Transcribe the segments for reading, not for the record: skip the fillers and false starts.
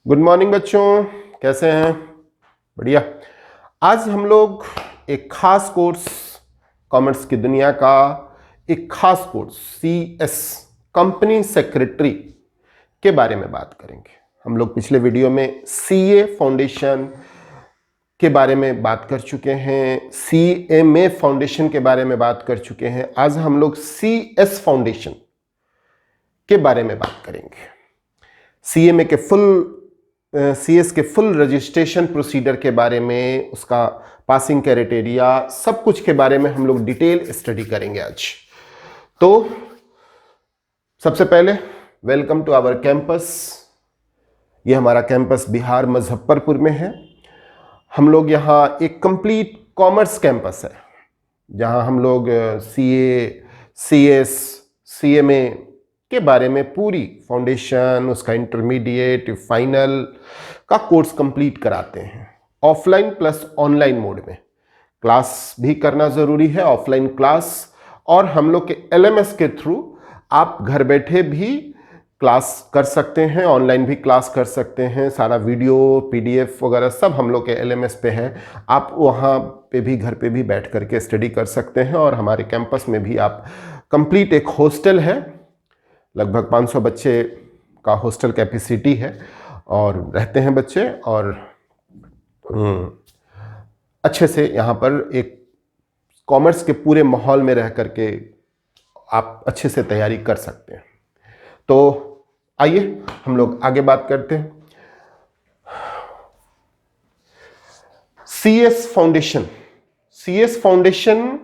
Good morning बच्चों, कैसे हैं? बढ़िया। आज हम लोग एक खास कोर्स, कॉमर्स की दुनिया का एक खास कोर्स CS कंपनी सेक्रेटरी के बारे में बात करेंगे। हम लोग पिछले वीडियो में CA फाउंडेशन के बारे में बात कर चुके हैं, CMA फाउंडेशन के बारे में बात कर चुके हैं। आज हम लोग CS फाउंडेशन के बारे में बात करेंगे। CMA के CS के फुल रजिस्ट्रेशन प्रोसीजर के बारे में, उसका पासिंग क्राइटेरिया, सब कुछ के बारे में हम लोग डिटेल स्टडी करेंगे आज। तो सबसे पहले वेलकम टू आवर कैंपस। ये हमारा कैंपस बिहार मुजफ्फरपुर में है। हम लोग यहाँ एक कंप्लीट कॉमर्स कैंपस है, जहाँ हम लोग CA, CS, CMA के बारे में पूरी फाउंडेशन, उसका इंटरमीडिएट, फाइनल का कोर्स कंप्लीट कराते हैं। ऑफलाइन प्लस ऑनलाइन मोड में क्लास भी करना ज़रूरी है, ऑफलाइन क्लास, और हम लोग के LMS के थ्रू आप घर बैठे भी क्लास कर सकते हैं, ऑनलाइन भी क्लास कर सकते हैं। सारा वीडियो, PDF वगैरह सब हम लोग के LMS पे है। आप वहाँ पे भी घर पे भी बैठ करके स्टडी कर सकते हैं। और हमारे कैंपस में भी आप कंप्लीट एक हॉस्टल है, लगभग 500 बच्चे का हॉस्टल कैपेसिटी है और रहते हैं बच्चे, और अच्छे से यहाँ पर एक कॉमर्स के पूरे माहौल में रह करके आप अच्छे से तैयारी कर सकते हैं। तो आइए हम लोग आगे बात करते हैं। CS फाउंडेशन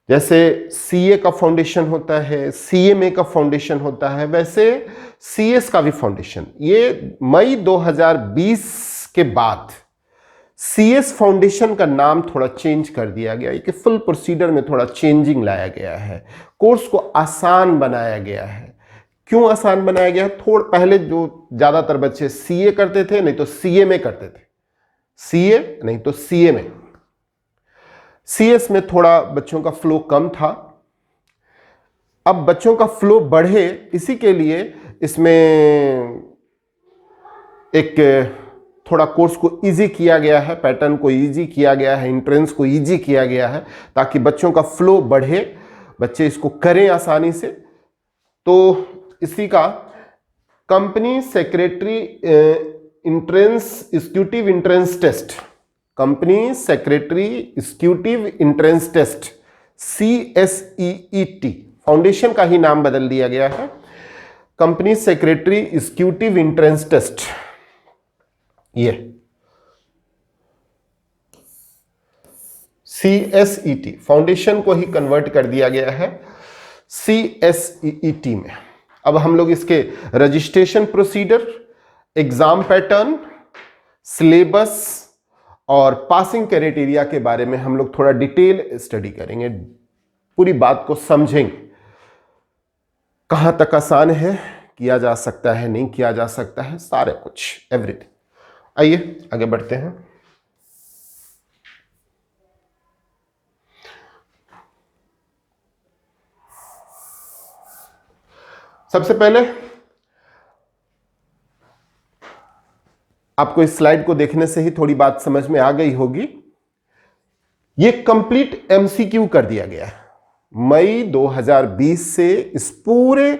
जैसे CA का फाउंडेशन होता है, CMA का फाउंडेशन होता है, वैसे CS का भी फाउंडेशन। ये मई 2020 के बाद CS फाउंडेशन का नाम थोड़ा चेंज कर दिया गया, कि फुल प्रोसीजर में थोड़ा चेंजिंग लाया गया है, कोर्स को आसान बनाया गया है। क्यों आसान बनाया गया? थोड़ा पहले जो ज़्यादातर बच्चे CA करते थे, नहीं तो CMA करते थे, CA नहीं तो CMA। CS में थोड़ा बच्चों का फ्लो कम था, अब बच्चों का फ्लो बढ़े, इसी के लिए इसमें एक थोड़ा कोर्स को इजी किया गया है, पैटर्न को इजी किया गया है, एंट्रेंस को इजी किया गया है, ताकि बच्चों का फ्लो बढ़े, बच्चे इसको करें आसानी से। तो इसी का company secretary entrance executive entrance test, company secretary executive entrance test, CSEET foundation का ही नाम बदल दिया गया है, company secretary executive entrance test. ये CSET फाउंडेशन को ही कन्वर्ट कर दिया गया है CSEET में। अब हम लोग इसके registration procedure, exam pattern, syllabus और पासिंग क्राइटेरिया के बारे में हम लोग थोड़ा डिटेल स्टडी करेंगे, पूरी बात को समझेंगे, कहां तक आसान है, किया जा सकता है, नहीं किया जा सकता है, सारे कुछ, एवरीथिंग। आइए आगे बढ़ते हैं। सबसे पहले आपको इस स्लाइड को देखने से ही थोड़ी बात समझ में आ गई होगी। ये कंप्लीट MCQ कर दिया गया है। मई 2020 से इस पूरे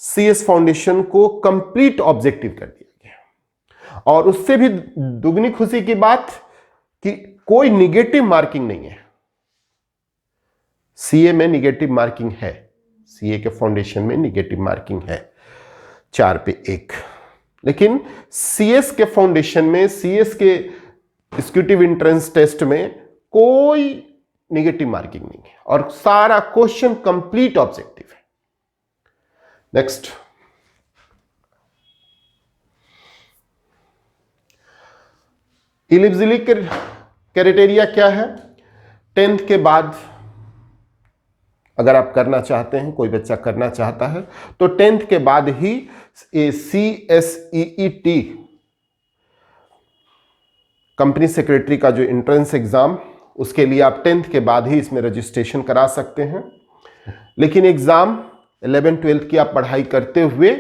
CS फाउंडेशन को कंप्लीट ऑब्जेक्टिव कर दिया गया, और उससे भी दुगनी खुशी की बात कि कोई निगेटिव मार्किंग नहीं है। CA में निगेटिव मार्किंग है, CA के फाउंडेशन में निगेटिव मार्किंग है, 4 पे 1, लेकिन CS के फाउंडेशन में, CS के एग्जीक्यूटिव एंट्रेंस टेस्ट में कोई निगेटिव मार्किंग नहीं है, और सारा क्वेश्चन कंप्लीट ऑब्जेक्टिव है। नेक्स्ट, एलिजिबिलिटी क्राइटेरिया क्या है? 10th के बाद अगर आप करना चाहते हैं, कोई बच्चा करना चाहता है, तो 10th के बाद ही CSEET कंपनी सेक्रेटरी का जो एंट्रेंस एग्जाम, उसके लिए आप 10th के बाद ही इसमें रजिस्ट्रेशन करा सकते हैं। लेकिन एग्जाम 11th 12th की आप पढ़ाई करते हुए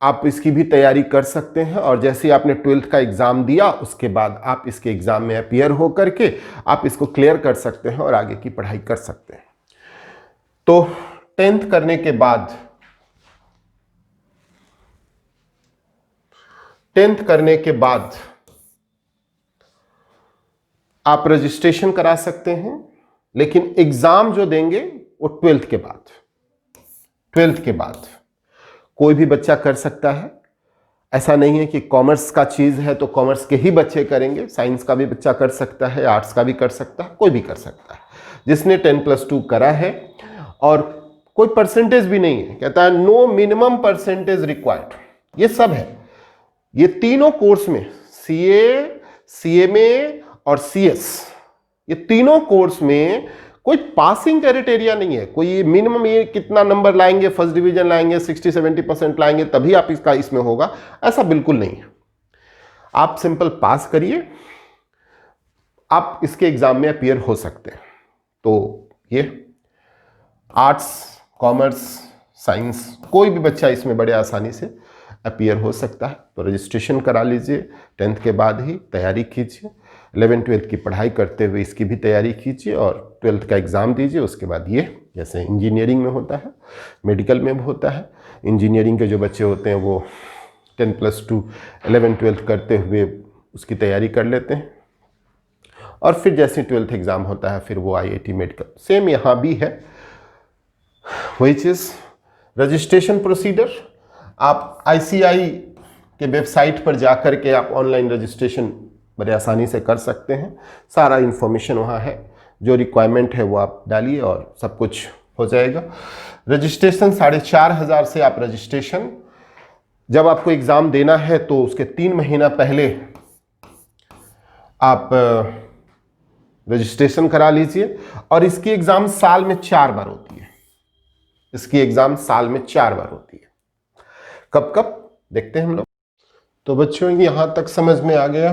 आप इसकी भी तैयारी कर सकते हैं। और जैसे आपने 12th का एग्ज़ाम दिया उसके बाद आप इसके एग्ज़ाम में अपीयर हो करके आप इसको क्लियर कर सकते हैं और आगे की पढ़ाई कर सकते हैं। तो 10th करने के बाद 10th करने के बाद आप रजिस्ट्रेशन करा सकते हैं, लेकिन एग्ज़ाम जो देंगे वो 12th के बाद। 12th के बाद कोई भी बच्चा कर सकता है, ऐसा नहीं है कि कॉमर्स का चीज़ है तो कॉमर्स के ही बच्चे करेंगे, साइंस का भी बच्चा कर सकता है, आर्ट्स का भी कर सकता है, कोई भी कर सकता है जिसने 10+2 करा है। और कोई परसेंटेज भी नहीं है, कहता है नो मिनिमम परसेंटेज रिक्वायर्ड, ये सब है। ये तीनों कोर्स में सीए, सीएमए और सीएस, ये तीनों कोर्स में कोई पासिंग क्राइटेरिया नहीं है, कोई मिनिमम ये कितना नंबर लाएंगे, फर्स्ट डिवीजन लाएंगे, 60-70% लाएंगे तभी आप इसका इसमें होगा, ऐसा बिल्कुल नहीं है। आप सिंपल पास करिए, आप इसके एग्जाम में अपीयर हो सकते हैं। तो ये आर्ट्स, कॉमर्स, साइंस, कोई भी बच्चा इसमें बड़े आसानी से अपीयर हो सकता है। तो रजिस्ट्रेशन करा लीजिए, 10th के बाद ही तैयारी कीजिए, 11th-12th की पढ़ाई करते हुए इसकी भी तैयारी कीजिए और 12th का एग्ज़ाम दीजिए। उसके बाद ये जैसे इंजीनियरिंग में होता है, मेडिकल में भी होता है, इंजीनियरिंग के जो बच्चे होते हैं वो 10+2 11th-12th करते हुए उसकी तैयारी कर लेते हैं और फिर जैसे 12th एग्ज़ाम होता है फिर वो IIT मेडिकल। सेम यहाँ भी है वही चीज़। रजिस्ट्रेशन प्रोसीडर आप ICI के वेबसाइट पर जा कर के आप ऑनलाइन रजिस्ट्रेशन बड़े आसानी से कर सकते हैं। सारा इन्फॉर्मेशन वहाँ है, जो रिक्वायरमेंट है वो आप डालिए और सब कुछ हो जाएगा। रजिस्ट्रेशन 4,500 से आप रजिस्ट्रेशन, जब आपको एग्ज़ाम देना है तो उसके 3 महीना पहले आप रजिस्ट्रेशन करा लीजिए। और इसकी एग्ज़ाम साल में 4 बार होती है, इसकी एग्ज़ाम साल में 4 बार होती है। कब कब देखते हैं हम लोग। तो बच्चों यहाँ तक समझ में आ गया,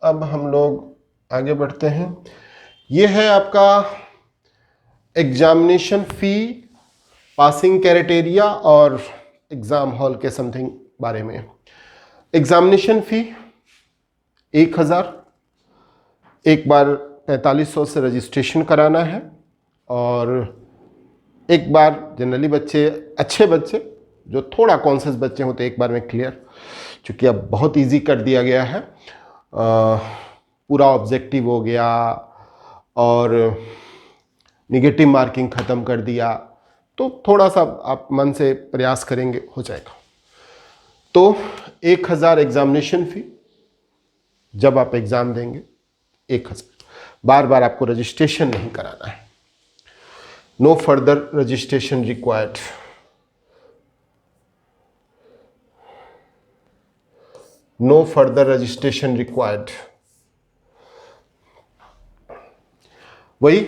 अब हम लोग आगे बढ़ते हैं। ये है आपका एग्जामिनेशन फ़ी, पासिंग क्राइटेरिया और एग्ज़ाम हॉल के समथिंग बारे में। एग्जामिनेशन फ़ी 1,000, एक बार 4500 से रजिस्ट्रेशन कराना है और एक बार जनरली बच्चे, अच्छे बच्चे जो थोड़ा कॉन्शियस बच्चे होते एक बार में क्लियर, चूँकि अब बहुत इजी कर दिया गया है, पूरा ऑब्जेक्टिव हो गया और निगेटिव मार्किंग ख़त्म कर दिया, तो थोड़ा सा आप मन से प्रयास करेंगे हो जाएगा। तो 1,000 एग्जामिनेशन फ़ी, जब आप एग्ज़ाम देंगे 1,000, बार बार आपको रजिस्ट्रेशन नहीं कराना है। No further registration required. No further registration required. वही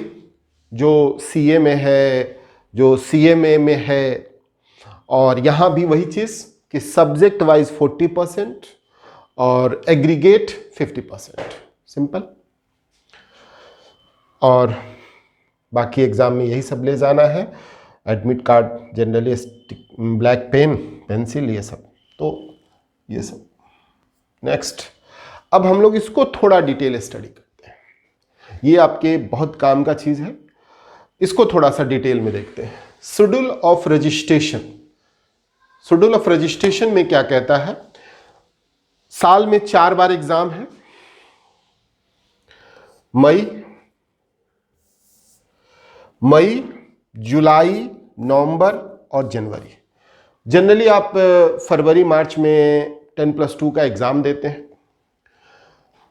जो सीए में है, जो सीएमए में है, और यहाँ भी वही चीज़ कि सब्जेक्ट वाइज 40% और एग्रीगेट 50%, सिंपल। और बाकी एग्ज़ाम में यही सब ले जाना है, admit card, generally black pen, pencil, ये सब। तो ये सब नेक्स्ट। अब हम लोग इसको थोड़ा डिटेल स्टडी करते हैं, ये आपके बहुत काम का चीज़ है, इसको थोड़ा सा डिटेल में देखते हैं। Schedule of registration. Schedule of registration में क्या कहता है, साल में 4 बार एग्जाम है, मई, जुलाई, नवंबर और जनवरी। जनरली आप फरवरी मार्च में 10+2 का एग्ज़ाम देते हैं,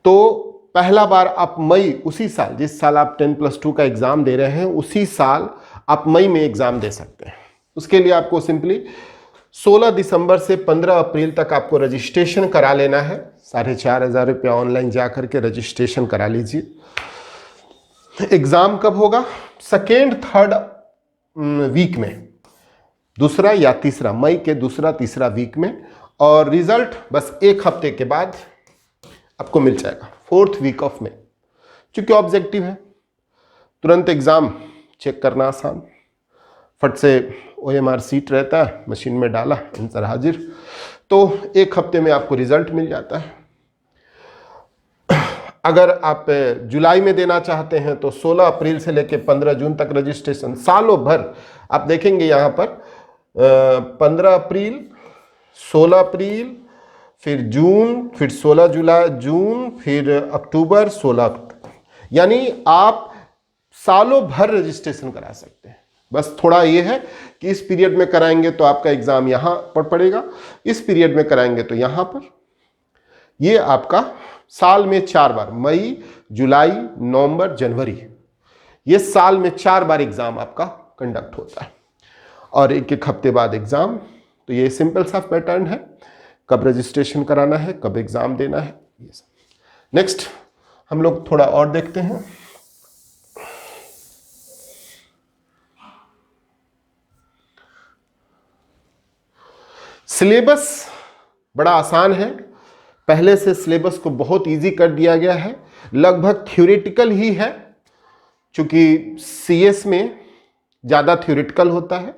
तो पहला बार आप मई, उसी साल जिस साल आप 10+2 का एग्ज़ाम दे रहे हैं उसी साल आप मई में एग्ज़ाम दे सकते हैं। उसके लिए आपको सिंपली 16 दिसंबर से 15 अप्रैल तक आपको रजिस्ट्रेशन करा लेना है। 4,500 रुपया ऑनलाइन जा करके रजिस्ट्रेशन करा लीजिए। एग्ज़ाम कब होगा, 2-3 वीक में, दूसरा या तीसरा, मई के दूसरा तीसरा वीक में, और रिजल्ट बस 1 हफ्ते के बाद आपको मिल जाएगा, 4th वीक ऑफ में। चूँकि ऑब्जेक्टिव है, तुरंत एग्ज़ाम चेक करना आसान, फट से OMR सीट रहता है, मशीन में डाला, आंसर हाजिर। तो 1 हफ्ते में आपको रिजल्ट मिल जाता है। अगर आप जुलाई में देना चाहते हैं तो 16 अप्रैल से लेकर 15 जून तक रजिस्ट्रेशन, सालों भर। आप देखेंगे यहाँ पर 15 अप्रैल, 16 अप्रैल, फिर जून, फिर 16 जुलाई, जून, फिर अक्टूबर, 16 अक्टूबर, यानी आप सालों भर रजिस्ट्रेशन करा सकते हैं। बस थोड़ा ये है कि इस पीरियड में कराएंगे तो आपका एग्जाम यहाँ पर पड़ेगा, इस पीरियड में कराएंगे तो यहाँ पर। ये आपका साल में 4 बार, मई, जुलाई, नवंबर, जनवरी, ये साल में 4 बार एग्जाम आपका कंडक्ट होता है और 1-1 हफ्ते बाद एग्जाम। तो ये सिंपल सा पैटर्न है, कब रजिस्ट्रेशन कराना है, कब एग्जाम देना है, ये सब। नेक्स्ट हम लोग थोड़ा और देखते हैं। सिलेबस बड़ा आसान है, पहले से सिलेबस को बहुत इजी कर दिया गया है, लगभग थ्योरेटिकल ही है, क्योंकि CS में ज़्यादा थ्योरेटिकल होता है,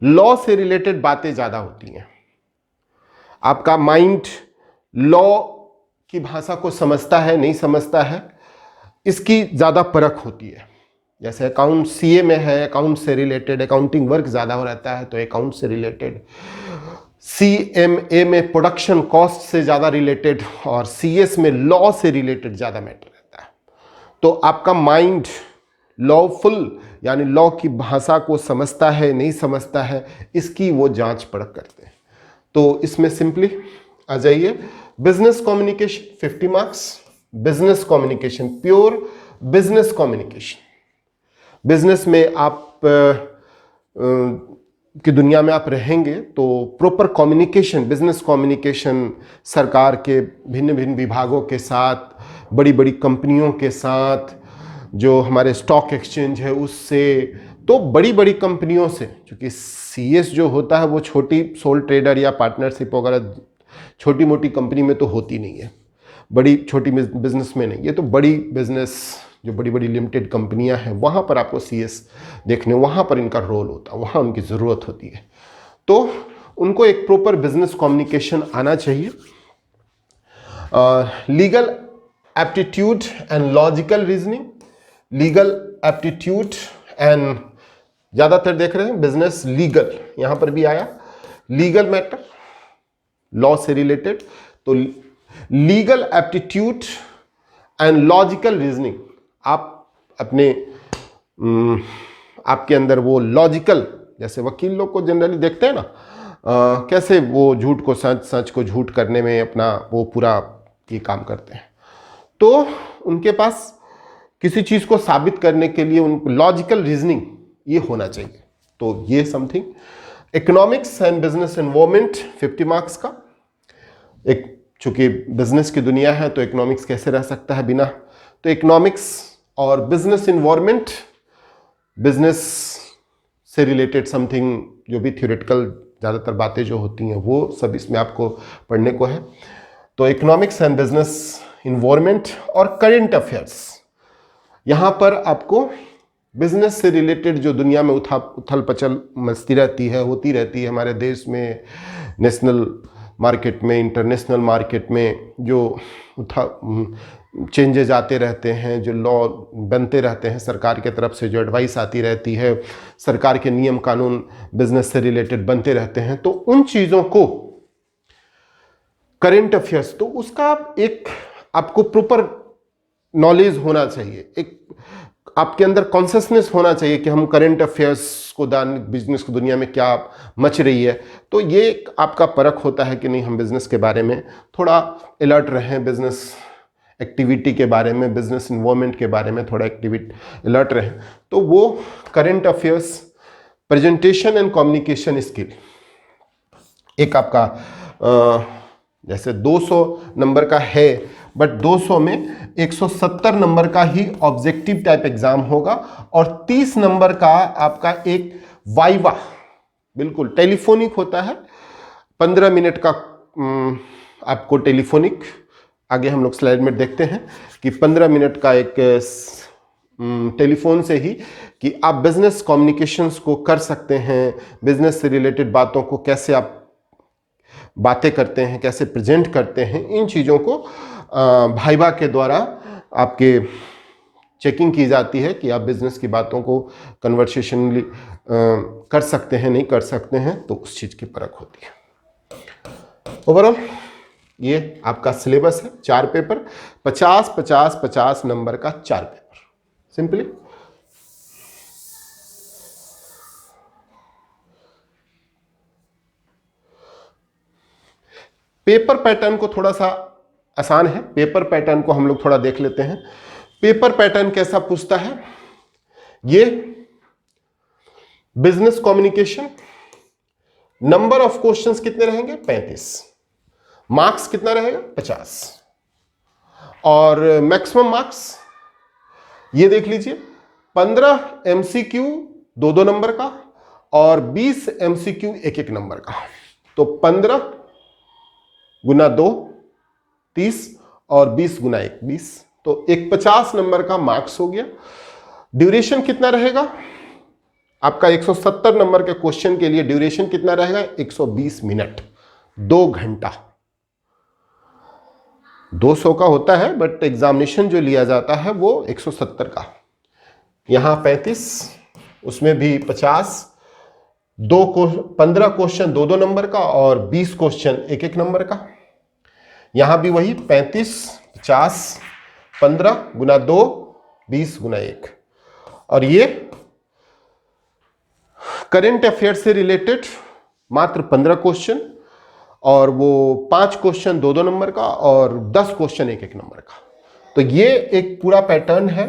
लॉ से रिलेटेड बातें ज़्यादा होती हैं। आपका माइंड लॉ की भाषा को समझता है नहीं समझता है, इसकी ज़्यादा परख होती है। जैसे अकाउंट CA में है, अकाउंट से रिलेटेड, अकाउंटिंग वर्क ज़्यादा हो रहता है तो अकाउंट से रिलेटेड। CMA में प्रोडक्शन कॉस्ट से ज़्यादा रिलेटेड, और CS में लॉ से रिलेटेड ज़्यादा मैटर रहता है। तो आपका माइंड लॉफुल, यानी लॉ की भाषा को समझता है नहीं समझता है, इसकी वो जांच परख करते हैं। तो इसमें सिंपली आ जाइए, business communication 50 marks, business communication, pure business communication. Business में आप की दुनिया में आप रहेंगे तो प्रॉपर कम्युनिकेशन, बिजनेस कम्युनिकेशन, सरकार के भिन्न भिन्न विभागों के साथ, बड़ी बड़ी कंपनियों के साथ, जो हमारे स्टॉक एक्सचेंज है उससे, तो बड़ी बड़ी कंपनियों से, क्योंकि CS जो होता है वो छोटी सोल ट्रेडर या पार्टनरशिप वगैरह छोटी मोटी कंपनी में तो होती नहीं है, बड़ी छोटी बिजनेस में नहीं, ये तो बड़ी बिजनेस जो बड़ी बड़ी लिमिटेड कंपनियां हैं वहाँ पर आपको CS देखने, वहाँ पर इनका रोल होता है, वहाँ उनकी ज़रूरत होती है। तो उनको एक प्रॉपर बिजनेस कम्युनिकेशन आना चाहिए। Legal aptitude and logical reasoning, legal aptitude and, ज़्यादातर देख रहे हैं बिजनेस लीगल, यहाँ पर भी आया लीगल मैटर, लॉ से रिलेटेड। तो legal aptitude and logical reasoning, आप अपने आपके अंदर वो लॉजिकल, जैसे वकील लोग को जनरली देखते हैं ना, कैसे वो झूठ को सच, सच को झूठ करने में अपना वो पूरा ये काम करते हैं, तो उनके पास किसी चीज़ को साबित करने के लिए उनको लॉजिकल रीजनिंग ये होना चाहिए। तो ये something. Economics and business environment 50 marks का, एक चूंकि बिजनेस की दुनिया है तो इकोनॉमिक्स कैसे रह सकता है बिना, तो इकोनॉमिक्स और बिजनेस एनवायरनमेंट, बिजनेस से रिलेटेड समथिंग, जो भी थ्योरेटिकल ज़्यादातर बातें जो होती हैं वो सब इसमें आपको पढ़ने को है। तो इकोनॉमिक्स एंड बिजनेस एनवायरनमेंट और करंट अफेयर्स, यहाँ पर आपको बिजनेस से रिलेटेड जो दुनिया में उथल पचल मचती रहती है, होती रहती है हमारे देश में, नेशनल मार्केट में, इंटरनेशनल मार्केट में, जो चेंजेज आते रहते हैं, जो लॉ बनते रहते हैं, सरकार के तरफ से जो एडवाइस आती रहती है, सरकार के नियम कानून बिजनेस से रिलेटेड बनते रहते हैं, तो उन चीज़ों को करंट अफेयर्स, तो उसका एक आपको प्रॉपर नॉलेज होना चाहिए, एक आपके अंदर कॉन्शियसनेस होना चाहिए कि हम करंट अफेयर्स को बिजनेस की दुनिया में क्या मच रही है। तो ये एक आपका परख होता है कि नहीं, हम बिजनेस के बारे में थोड़ा अलर्ट रहें, बिजनेस एक्टिविटी के बारे में, बिजनेस इन्वायरमेंट के बारे में थोड़ा अलर्ट रहें। तो वो current affairs, presentation and communication skill, एक आपका जैसे 200 नंबर का है, बट 200 में 170 नंबर का ही ऑब्जेक्टिव टाइप एग्जाम होगा और 30 नंबर का आपका एक वाइवा, बिल्कुल टेलीफोनिक होता है, 15 मिनट का आपको टेलीफोनिक, आगे हम लोग स्लाइड में देखते हैं कि 15 मिनट का एक टेलीफोन से ही कि आप बिजनेस कम्युनिकेशंस को कर सकते हैं, बिजनेस से रिलेटेड बातों को कैसे आप बातें करते हैं, कैसे प्रेजेंट करते हैं, इन चीज़ों को भाइबा के द्वारा आपके चेकिंग की जाती है कि आप बिजनेस की बातों को कन्वर्सेशनली कर सकते हैं, नहीं कर सकते हैं, तो उस चीज़ की परख होती है। ओवरऑल ये आपका सिलेबस है, 4 पेपर, 50-50-50 नंबर का 4 पेपर, सिंपली। पेपर पैटर्न को थोड़ा सा आसान है, पेपर पैटर्न को हम लोग थोड़ा देख लेते हैं। पेपर पैटर्न कैसा पूछता है, ये business communication, number of questions कितने रहेंगे 35, मार्क्स कितना रहेगा 50, और मैक्सिमम मार्क्स ये देख लीजिए 15 एमसीक्यू 2-2 नंबर का और 20 एमसीक्यू 1-1 नंबर का। तो 15 गुना 2 30 और 20 गुना 1 20, तो एक 50 नंबर का मार्क्स हो गया। ड्यूरेशन कितना रहेगा आपका, 170 नंबर के क्वेश्चन के लिए ड्यूरेशन कितना रहेगा 120 मिनट, 2 घंटा। 200 का होता है बट एग्जामिनेशन जो लिया जाता है वो 170 का। यहां 35, उसमें भी 50, 15 क्वेश्चन 2-2 नंबर का और 20 क्वेश्चन 1-1 नंबर का। यहां भी वही 35 50 15 गुना 2 20 गुना 1। और ये करंट अफेयर से रिलेटेड मात्र 15 क्वेश्चन, और वो 5 क्वेश्चन 2-2 नंबर का और 10 क्वेश्चन 1-1 नंबर का। तो ये एक पूरा पैटर्न है,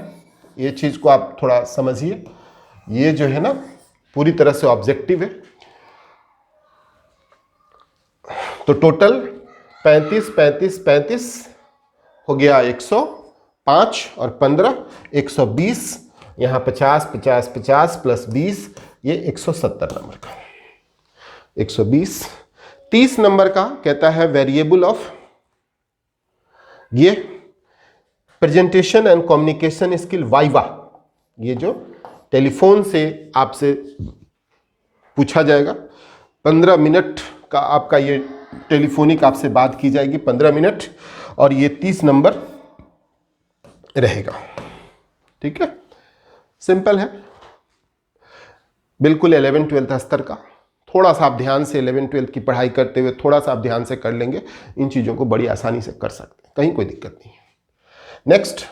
ये चीज को आप थोड़ा समझिए। ये जो है ना पूरी तरह से ऑब्जेक्टिव है। तो टोटल 35 35 35 हो गया 105 और 15 120, यहां 50 50 50 प्लस 20, ये 170 नंबर का। 120 30 नंबर का कहता है वेरिएबल ऑफ, ये presentation and communication skill viva, ये जो टेलीफोन से आपसे पूछा जाएगा। 15 मिनट का आपका ये टेलीफोनिक आपसे बात की जाएगी 15 मिनट, और ये 30 नंबर रहेगा। ठीक है, सिंपल है बिल्कुल। 11-12 स्तर का थोड़ा सा आप ध्यान से 11-12 की पढ़ाई करते हुए थोड़ा सा आप ध्यान से कर लेंगे, इन चीजों को बड़ी आसानी से कर सकते हैं, कहीं कोई दिक्कत नहीं है। नेक्स्ट,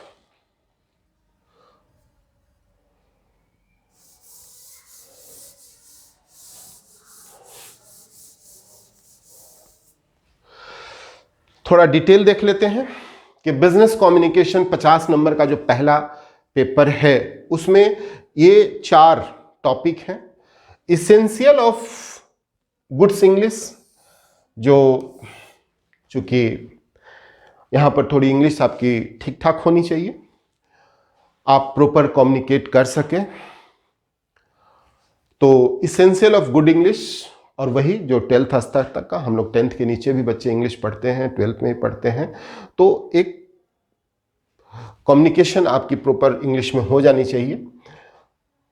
थोड़ा डिटेल देख लेते हैं कि बिजनेस कम्युनिकेशन 50 नंबर का जो पहला पेपर है उसमें ये 4 टॉपिक हैं। इसेंशियल ऑफ गुड्स इंग्लिश, जो चूंकि यहां पर थोड़ी इंग्लिश आपकी ठीक ठाक होनी चाहिए, आप प्रॉपर कम्युनिकेट कर सकें, तो इसेंशियल ऑफ गुड इंग्लिश। और वही जो 12th स्तर तक का, हम लोग 10th के नीचे भी बच्चे इंग्लिश पढ़ते हैं, 12th में ही पढ़ते हैं, तो एक कम्युनिकेशन आपकी प्रॉपर इंग्लिश में हो जानी चाहिए।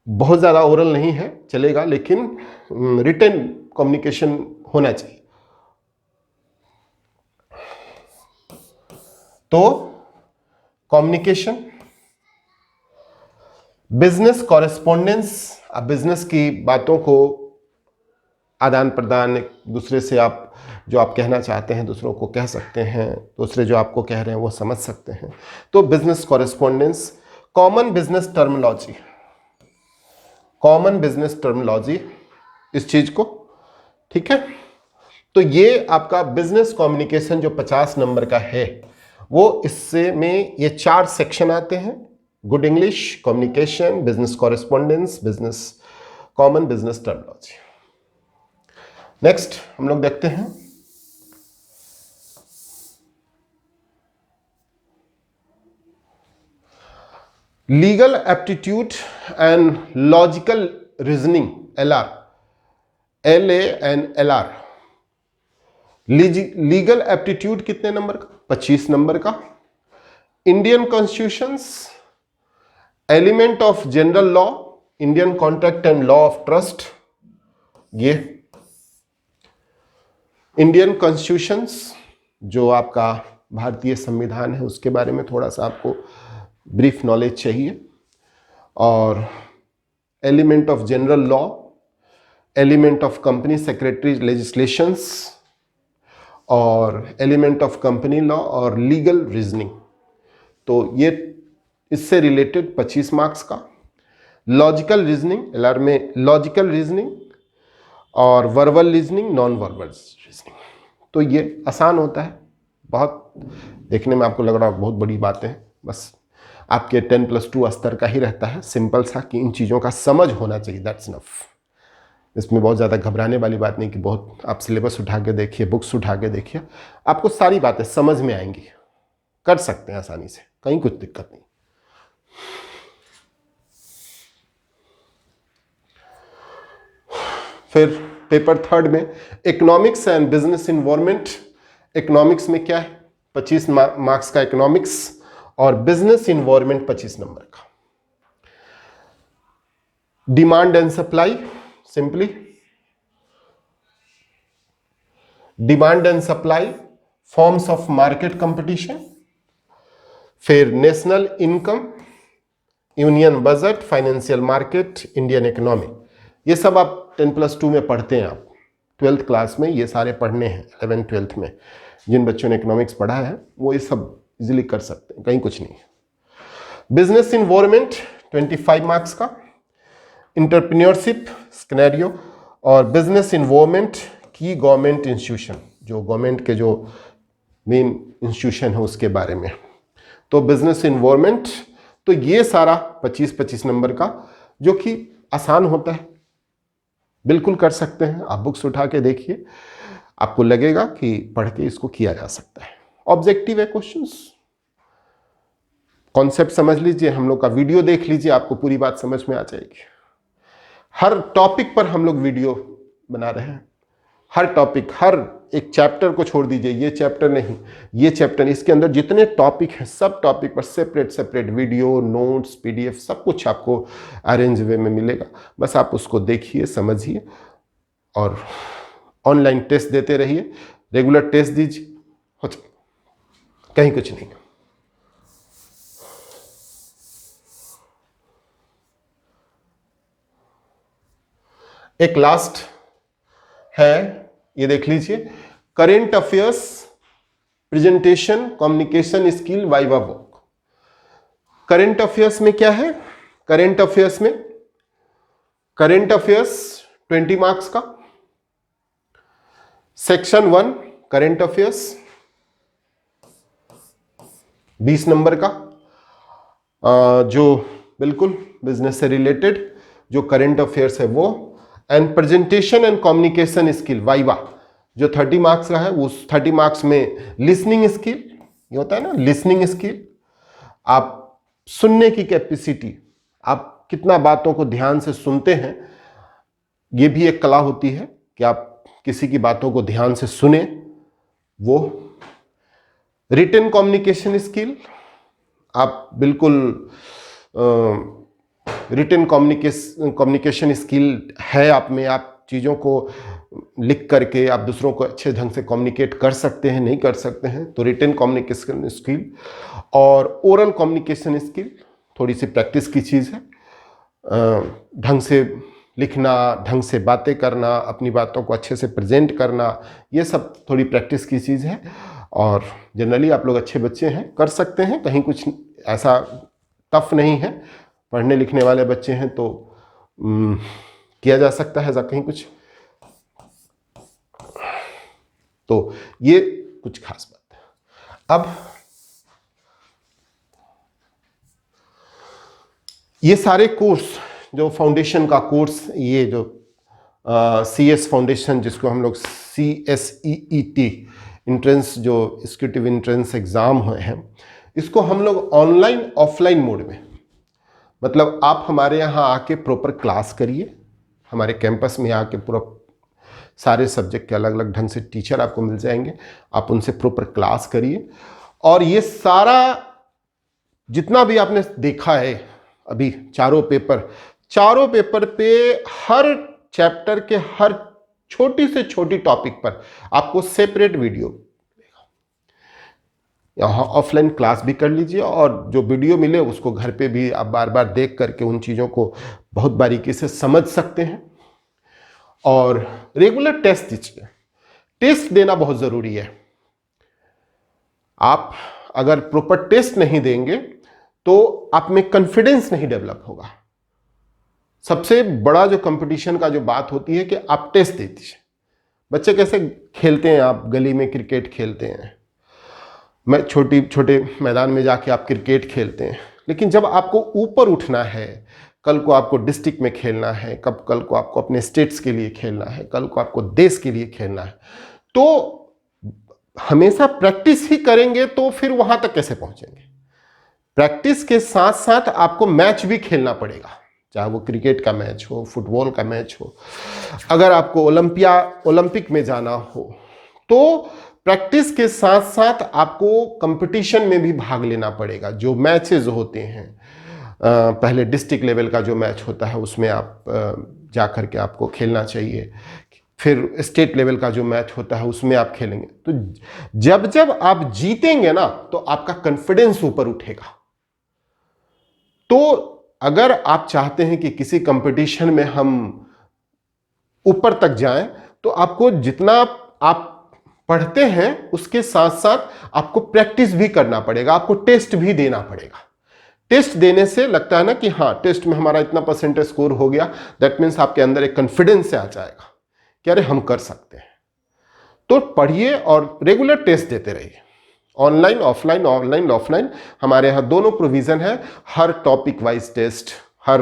बहुत ज़्यादा ओरल नहीं है चलेगा, लेकिन रिटन कम्युनिकेशन होना चाहिए। तो कम्युनिकेशन, बिजनेस कॉरेस्पॉन्डेंस, आप बिजनेस की बातों को आदान प्रदान, एक दूसरे से आप जो आप कहना चाहते हैं दूसरों को कह सकते हैं, दूसरे जो आपको कह रहे हैं वो समझ सकते हैं, तो business correspondence. Common business terminology, common business terminology इस चीज को, ठीक है। तो ये आपका बिजनेस कम्युनिकेशन जो 50 नंबर का है, वो इससे में ये 4 सेक्शन आते हैं: good English, communication, business correspondence, business common business terminology. Next हम लोग देखते हैं legal aptitude and logical reasoning, LR, LANLR। Legal aptitude कितने नंबर का? 25 नंबर का। Indian constitutions element of general law, Indian contract and law of trust, ये Indian constitutions, जो आपका भारतीय संविधान है उसके बारे में थोड़ा सा आपको ब्रीफ नॉलेज चाहिए, और element of general law, element of company secretary legislations, और एलिमेंट ऑफ कंपनी लॉ और लीगल रीजनिंग। तो ये इससे रिलेटेड 25 मार्क्स का। लॉजिकल रीजनिंग, एलआर में लॉजिकल रीजनिंग और verbal reasoning, non verbal reasoning. तो ये आसान होता है, बहुत देखने में आपको लग रहा है बहुत बड़ी बातें हैं, बस आपके 10+2 स्तर का ही रहता है, सिंपल सा कि इन चीज़ों का समझ होना चाहिए, दैट्स इनफ। इसमें बहुत ज़्यादा घबराने वाली बात नहीं कि बहुत आप सिलेबस उठा के देखिए, बुक्स उठा के देखिए, आपको सारी बातें समझ में आएंगी, कर सकते हैं आसानी से, कहीं कुछ दिक्कत नहीं। फिर पेपर 3 में economics and business environment. Economics में क्या है, 25 मार्क्स का इकोनॉमिक्स, और बिजनेस इन्वायरमेंट 25 नंबर का। Demand and supply, simply demand and supply, forms of market competition. फिर national income, union budget, financial market, Indian economy. ये सब आप 10+2 में पढ़ते हैं, आप 12th क्लास में ये सारे पढ़ने हैं। 11th 12th में जिन बच्चों ने इकोनॉमिक्स पढ़ा है वो ये सब इजीली कर सकते हैं, कहीं कुछ नहीं है। बिजनेस इन्वायरमेंट 25 मार्क्स का। इंटरप्रेन्योरशिप सिनेरियो और बिजनेस इन्वायरमेंट की गवर्नमेंट इंस्टीट्यूशन, जो गवर्नमेंट के जो मेन इंस्टीट्यूशन है उसके बारे में। तो बिजनेस इन्वायरमेंट, तो ये सारा 25-25 नंबर का, जो कि आसान होता है, बिल्कुल कर सकते हैं। आप बुक्स उठा के देखिए, आपको लगेगा कि पढ़ के इसको किया जा सकता है। ऑब्जेक्टिव है क्वेश्चंस, कॉन्सेप्ट समझ लीजिए, हम लोग का वीडियो देख लीजिए, आपको पूरी बात समझ में आ जाएगी। हर टॉपिक पर हम लोग वीडियो बना रहे हैं, हर टॉपिक, हर एक चैप्टर को छोड़ दीजिए, ये चैप्टर नहीं, ये चैप्टर, इसके अंदर जितने टॉपिक हैं सब टॉपिक पर सेपरेट वीडियो, नोट्स, पीडीएफ, सब कुछ आपको अरेंज वे में मिलेगा। बस आप उसको देखिए, समझिए, और ऑनलाइन टेस्ट देते रहिए, रेगुलर टेस्ट दीजिए, हो जाए, कहीं कुछ नहीं। एक लास्ट है, ये देख लीजिए, current affairs presentation communication skill viva work. Current affairs में क्या है, करेंट अफेयर्स में करेंट अफेयर्स 20 मार्क्स का। सेक्शन 1 करेंट अफेयर्स 20 नंबर का, जो बिल्कुल बिजनेस से रिलेटेड जो करेंट अफेयर्स है वो। And presentation and communication skill viva जो 30 मार्क्स का है, उस 30 मार्क्स में लिसनिंग स्किल, ये होता है ना लिसनिंग स्किल, आप सुनने की कैपेसिटी, आप कितना बातों को ध्यान से सुनते हैं, ये भी एक कला होती है कि आप किसी की बातों को ध्यान से सुने, वो। रिटन कम्युनिकेशन स्किल, आप बिल्कुल रिटन कम्युनिकेशन स्किल है आप में, आप चीज़ों को लिख करके आप दूसरों को अच्छे ढंग से कम्युनिकेट कर सकते हैं, नहीं कर सकते हैं, तो रिटन कम्युनिकेशन स्किल। और ओरल कम्युनिकेशन स्किल थोड़ी सी प्रैक्टिस की चीज़ है, ढंग से लिखना, ढंग से बातें करना, अपनी बातों को अच्छे से प्रेजेंट करना, ये सब थोड़ी प्रैक्टिस की चीज़ है। और जनरली आप लोग अच्छे बच्चे हैं, कर सकते हैं, कहीं कुछ ऐसा टफ नहीं है, पढ़ने लिखने वाले बच्चे हैं तो किया जा सकता है, ऐसा कहीं कुछ। तो ये कुछ खास बात है। अब ये सारे कोर्स जो फाउंडेशन का कोर्स, ये जो CS फाउंडेशन, जिसको हम लोग CSEET इंट्रेंस, जो एग्जीक्यूटिव इंट्रेंस एग्जाम हैं, इसको हम लोग ऑनलाइन ऑफलाइन मोड में, मतलब आप हमारे यहाँ आके प्रॉपर क्लास करिए, हमारे कैंपस में आके पूरा सारे सब्जेक्ट के अलग अलग ढंग से टीचर आपको मिल जाएंगे, आप उनसे प्रॉपर क्लास करिए। और ये सारा जितना भी आपने देखा है अभी चारों पेपर पे हर चैप्टर के हर छोटी से छोटी टॉपिक पर आपको सेपरेट वीडियो, यहाँ ऑफलाइन क्लास भी कर लीजिए और जो वीडियो मिले उसको घर पे भी आप बार बार देख करके उन चीज़ों को बहुत बारीकी से समझ सकते हैं। और रेगुलर टेस्ट दीजिए, टेस्ट देना बहुत ज़रूरी है। आप अगर प्रॉपर टेस्ट नहीं देंगे तो आप में कॉन्फिडेंस नहीं डेवलप होगा। सबसे बड़ा जो कंपटीशन का जो बात होती है कि आप टेस्ट दे दीजिए। बच्चे कैसे खेलते हैं, आप गली में क्रिकेट खेलते हैं, मैं छोटे मैदान में जाके आप क्रिकेट खेलते हैं, लेकिन जब आपको ऊपर उठना है, कल को आपको डिस्ट्रिक्ट में खेलना है, कल को आपको अपने स्टेट्स के लिए खेलना है, कल को आपको देश के लिए खेलना है, तो हमेशा प्रैक्टिस ही करेंगे तो फिर वहां तक कैसे पहुंचेंगे। प्रैक्टिस के साथ साथ आपको मैच भी खेलना पड़ेगा, चाहे वो क्रिकेट का मैच हो, फुटबॉल का मैच हो। अगर आपको ओलंपिक में जाना हो तो प्रैक्टिस के साथ साथ आपको कंपटीशन में भी भाग लेना पड़ेगा। जो मैचेस होते हैं, पहले डिस्ट्रिक्ट लेवल का जो मैच होता है उसमें आप जा कर के आपको खेलना चाहिए, फिर स्टेट लेवल का जो मैच होता है उसमें आप खेलेंगे। तो जब आप जीतेंगे ना तो आपका कॉन्फिडेंस ऊपर उठेगा। तो अगर आप चाहते हैं कि किसी कंपटीशन में हम ऊपर तक जाएं तो आपको जितना आप पढ़ते हैं उसके साथ साथ आपको प्रैक्टिस भी करना पड़ेगा, आपको टेस्ट भी देना पड़ेगा। टेस्ट देने से लगता है ना कि हाँ, टेस्ट में हमारा इतना परसेंटेज स्कोर हो गया, दैट मीन्स आपके अंदर एक कॉन्फिडेंस से आ जाएगा कि अरे हम कर सकते हैं। तो पढ़िए और रेगुलर टेस्ट देते रहिए, ऑनलाइन ऑफलाइन। हमारे यहाँ दोनों प्रोविजन है, हर टॉपिक वाइज टेस्ट, हर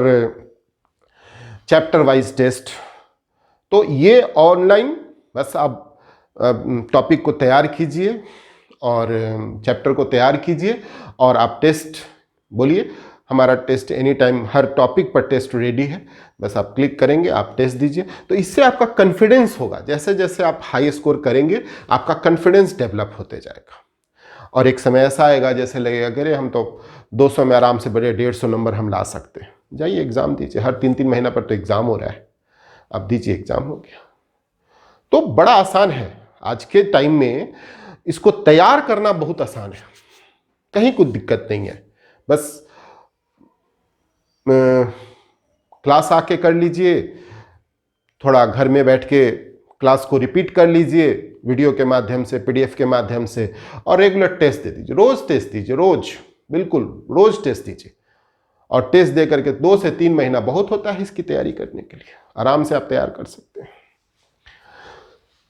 चैप्टर वाइज टेस्ट। तो ये ऑनलाइन बस आप टॉपिक को तैयार कीजिए और चैप्टर को तैयार कीजिए और आप टेस्ट बोलिए। हमारा टेस्ट एनी टाइम, हर टॉपिक पर टेस्ट रेडी है, बस आप क्लिक करेंगे, आप टेस्ट दीजिए। तो इससे आपका कॉन्फिडेंस होगा, जैसे जैसे आप हाई स्कोर करेंगे आपका कॉन्फिडेंस डेवलप होते जाएगा और एक समय ऐसा आएगा जैसे लगेगा कि अरे हम तो 200 में आराम से बड़े 150 नंबर हम ला सकते हैं। जाइए एग्ज़ाम दीजिए, हर 3-3 महीना पर तो एग्ज़ाम हो रहा है, अब दीजिए, एग्ज़ाम हो गया। तो बड़ा आसान है आज के टाइम में, इसको तैयार करना बहुत आसान है, कहीं कुछ दिक्कत नहीं है। बस क्लास आके कर लीजिए, थोड़ा घर में बैठ के क्लास को रिपीट कर लीजिए वीडियो के माध्यम से, पीडीएफ के माध्यम से, और रेगुलर टेस्ट दे दीजिए। रोज टेस्ट दीजिए, रोज, बिल्कुल रोज टेस्ट दीजिए। और टेस्ट दे करके 2 से 3 महीना बहुत होता है इसकी तैयारी करने के लिए, आराम से आप तैयार कर सकते हैं।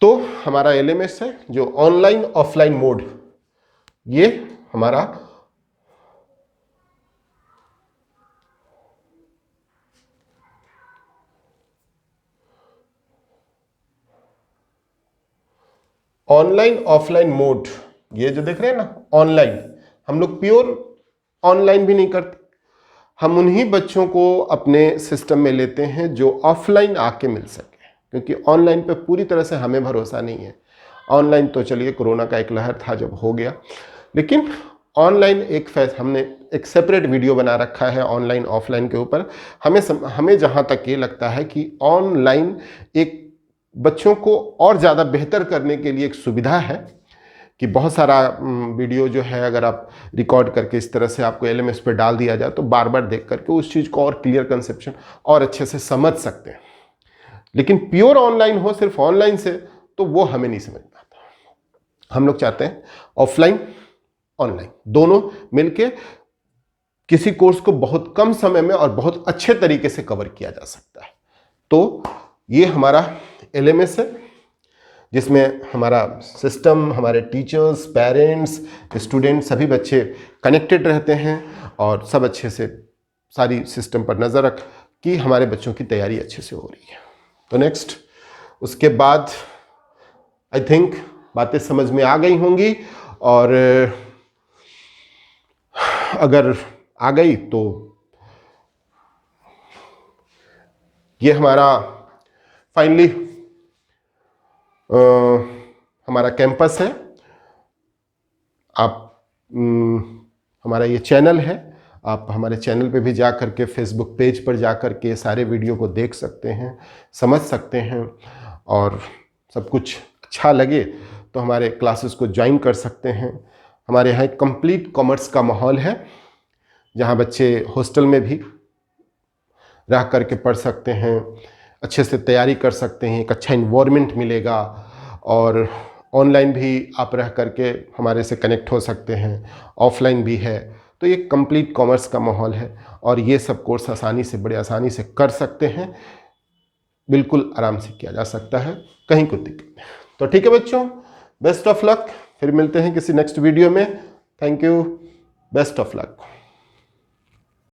तो हमारा एलएमएस है जो ऑनलाइन ऑफलाइन मोड, ये हमारा ऑनलाइन ऑफलाइन मोड, ये जो देख रहे हैं ना ऑनलाइन, हम लोग प्योर ऑनलाइन भी नहीं करते, हम उन्हीं बच्चों को अपने सिस्टम में लेते हैं जो ऑफलाइन आके मिल सके, क्योंकि ऑनलाइन पे पूरी तरह से हमें भरोसा नहीं है। ऑनलाइन तो चलिए कोरोना का एक लहर था जब हो गया, लेकिन ऑनलाइन हमने एक सेपरेट वीडियो बना रखा है ऑनलाइन ऑफलाइन के ऊपर। हमें जहाँ तक ये लगता है कि ऑनलाइन एक बच्चों को और ज़्यादा बेहतर करने के लिए एक सुविधा है कि बहुत सारा वीडियो जो है अगर आप रिकॉर्ड करके इस तरह से आपको एलएमएस पे डाल दिया जाए तो बार बार देख करके उस चीज़ को और क्लियर कंसेप्शन और अच्छे से समझ सकते हैं। लेकिन प्योर ऑनलाइन हो सिर्फ ऑनलाइन से, तो वो हमें नहीं समझ में आता। हम लोग चाहते हैं ऑफलाइन ऑनलाइन दोनों मिलके किसी कोर्स को बहुत कम समय में और बहुत अच्छे तरीके से कवर किया जा सकता है। तो ये हमारा एलएमएस है जिसमें हमारा सिस्टम, हमारे टीचर्स, पेरेंट्स, स्टूडेंट, सभी बच्चे कनेक्टेड रहते हैं और सब अच्छे से सारी सिस्टम पर नज़र रख कि हमारे बच्चों की तैयारी अच्छे से हो रही है। तो नेक्स्ट, उसके बाद आई थिंक बातें समझ में आ गई होंगी, और अगर आ गई तो ये हमारा फाइनली हमारा कैंपस है। आप हमारा ये चैनल है, आप हमारे चैनल पे भी जा कर के, फेसबुक पेज पर जा कर के सारे वीडियो को देख सकते हैं, समझ सकते हैं, और सब कुछ अच्छा लगे तो हमारे क्लासेस को ज्वाइन कर सकते हैं। हमारे यहाँ एक कंप्लीट कॉमर्स का माहौल है, जहाँ बच्चे हॉस्टल में भी रह करके पढ़ सकते हैं, अच्छे से तैयारी कर सकते हैं, एक अच्छा इन्वायरमेंट मिलेगा, और ऑनलाइन भी आप रह करके हमारे से कनेक्ट हो सकते हैं, ऑफलाइन भी है। तो ये कंप्लीट कॉमर्स का माहौल है, और ये सब कोर्स आसानी से, बड़े आसानी से कर सकते हैं, बिल्कुल आराम से किया जा सकता है, कहीं कोई दिक्कत नहीं। तो ठीक है बच्चों, बेस्ट ऑफ लक, फिर मिलते हैं किसी नेक्स्ट वीडियो में। Thank you, best of luck.